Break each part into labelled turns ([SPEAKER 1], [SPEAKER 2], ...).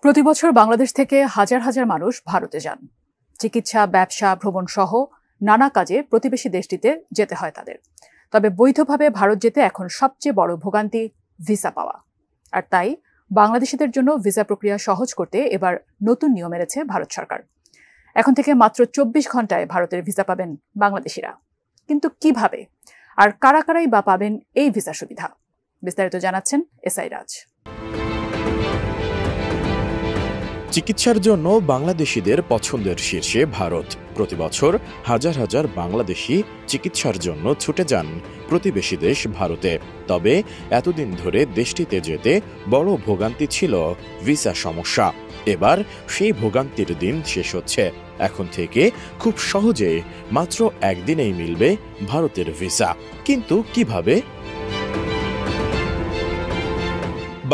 [SPEAKER 1] প্রতি বছর বাংলাদেশ থেকে হাজার হাজার মানুষ ভারতে যান। চিকিৎসা, ব্যবসা, ভ্রমণ সহ নানা কাজে প্রতিবেশী দেশটিতে যেতে হয় তাদের। তবে বৈধভাবে ভারত যেতে এখন সবচেয়ে বড় ভোগান্তি ভিসা পাওয়া। আর তাই বাংলাদেশিদের জন্য ভিসা প্রক্রিয়া সহজ করতে এবার নতুন নিয়ম এনেছে ভারত সরকার। এখন থেকে মাত্র 24 ঘন্টায় ভারতের ভিসা পাবেন বাংলাদেশিরা। কিন্তু কিভাবে আর কারা কারাই বা পাবেন এই ভিসা সুবিধা? বিস্তারিত জানাচ্ছেন এসআই রাজ।
[SPEAKER 2] চিকিৎসার জন্য বাংলাদেশিদের পছন্দের শীর্ষে ভারত। প্রতি বছর হাজার হাজার বাংলাদেশি চিকিৎসার জন্য ছুটে যান প্রতিবেশী দেশ ভারতে। তবে এতদিন ধরে দেশটিতে যেতে বড় ভোগান্তি ছিল ভিসা সমস্যা। এবার সেই ভোগান্তির দিন শেষ হচ্ছে। এখন থেকে খুব সহজে মাত্র একদিনেই মিলবে ভারতের ভিসা। কিন্তু কিভাবে?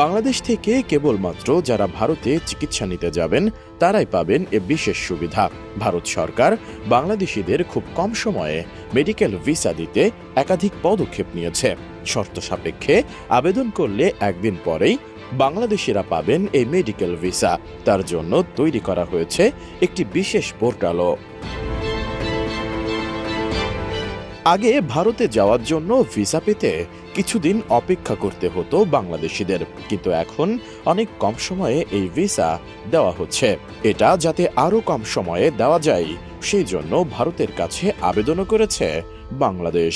[SPEAKER 2] বাংলাদেশ থেকে কেবলমাত্র যারা ভারতে চিকিৎসা নিতে যাবেন তারাই পাবেন এ বিশেষ সুবিধা। ভারত সরকার বাংলাদেশিদের খুব কম সময়ে মেডিকেল ভিসা দিতে একাধিক পদক্ষেপ নিয়েছে। শর্ত সাপেক্ষে আবেদন করলে একদিন পরেই বাংলাদেশিরা পাবেন এই মেডিকেল ভিসা। তার জন্য তৈরি করা হয়েছে একটি বিশেষ পোর্টালও। আগে ভারতে যাওয়ার জন্য ভিসা পেতে কিছুদিন অপেক্ষা করতে হতো বাংলাদেশিদের, কিন্তু এখন অনেক কম সময়ে এই ভিসা দেওয়া হচ্ছে। এটা যাতে আরও কম সময়ে দেওয়া যায় সেই জন্য ভারতের কাছে আবেদনও করেছে বাংলাদেশ।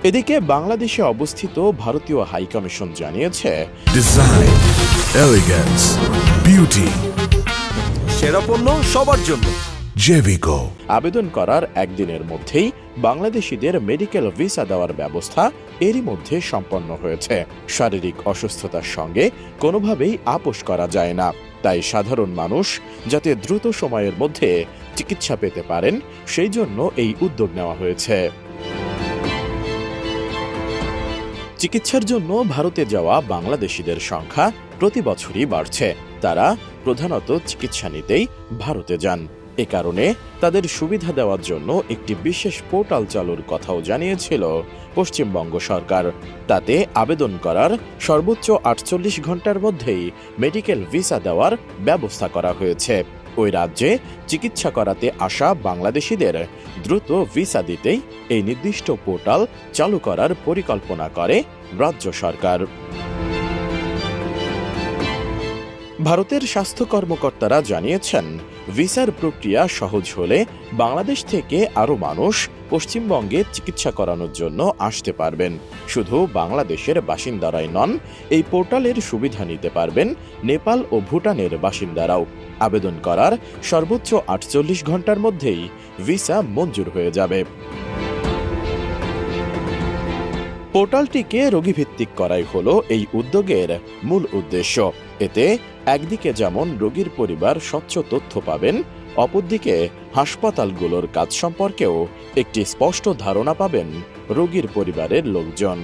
[SPEAKER 2] এদিকে বাংলাদেশে অবস্থিত ভারতীয় হাইকমিশন জানিয়েছে,
[SPEAKER 3] ডিজাইন, এলিগেন্স, বিউটি, সেরা পণ্য সবার জন্য জেভিকো।
[SPEAKER 2] আবেদন করার একদিনের মধ্যেই বাংলাদেশিদের মেডিকেল ভিসা দেওয়ার ব্যবস্থা এরই মধ্যে সম্পন্ন হয়েছে। শারীরিক অসুস্থতার সঙ্গে কোনোভাবেই আপোষ করা যায় না। তাই সাধারণ মানুষ যাতে দ্রুত সময়ের মধ্যে চিকিৎসা পেতে পারেন সেই জন্য এই উদ্যোগ নেওয়া হয়েছে। চিকিৎসার জন্য ভারতে যাওয়া বাংলাদেশিদের সংখ্যা প্রতি বছরই বাড়ছে। তারা প্রধানত চিকিৎসা নিতেই ভারতে যান। এ কারণে তাদের সুবিধা দেওয়ার জন্য একটি বিশেষ পোর্টাল চালুর কথাও জানিয়েছিল পশ্চিমবঙ্গ সরকার। তাতে আবেদন করার সর্বোচ্চ 48 ঘন্টার মধ্যেই মেডিকেল ভিসা দেওয়ার ব্যবস্থা করা হয়েছে। ওই রাজ্যে চিকিৎসা করাতে আসা বাংলাদেশিদের দ্রুত ভিসা দিতেই এই নির্দিষ্ট পোর্টাল চালু করার পরিকল্পনা করে রাজ্য সরকার। ভারতের স্বাস্থ্য কর্মকর্তারা জানিয়েছেন, ভিসার প্রক্রিয়া সহজ হলে বাংলাদেশ থেকে আরও মানুষ পশ্চিমবঙ্গে চিকিৎসা করানোর জন্য আসতে পারবেন। শুধু বাংলাদেশের বাসিন্দারাই নন, এই পোর্টালের সুবিধা নিতে পারবেন নেপাল ও ভুটানের বাসিন্দারাও। আবেদন করার সর্বোচ্চ 48 ঘন্টার মধ্যেই ভিসা মঞ্জুর হয়ে যাবে। পোর্টালটিকে রোগীভিত্তিক করাই হলো এই উদ্যোগের মূল উদ্দেশ্য। এতে একদিকে যেমন রোগীর পরিবার স্বচ্ছ তথ্য পাবেন, অপরদিকে হাসপাতালগুলোর কাজ সম্পর্কেও একটি স্পষ্ট ধারণা পাবেন রোগীর পরিবারের লোকজন।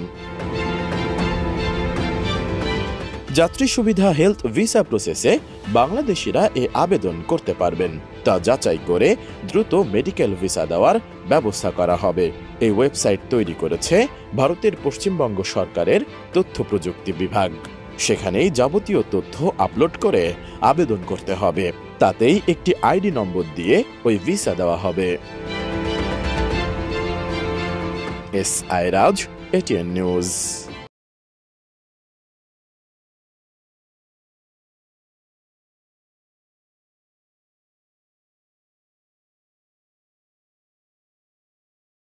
[SPEAKER 2] যাত্রী সুবিধা হেলথ ভিসা প্রসেসে বাংলাদেশিরা এ আবেদন করতে পারবেন। তা যাচাই করে দ্রুত মেডিকেল ভিসা দেওয়ার ব্যবস্থা করা হবে। এই ওয়েবসাইট তৈরি করেছে ভারতের পশ্চিমবঙ্গ সরকারের তথ্য প্রযুক্তি বিভাগ। সেখানেই যাবতীয় তথ্য আপলোড করে আবেদন করতে হবে। তাতেই একটি আইডি নম্বর দিয়ে ওই ভিসা দেওয়া হবে। এসআই রাজ, এটিএন নিউজ।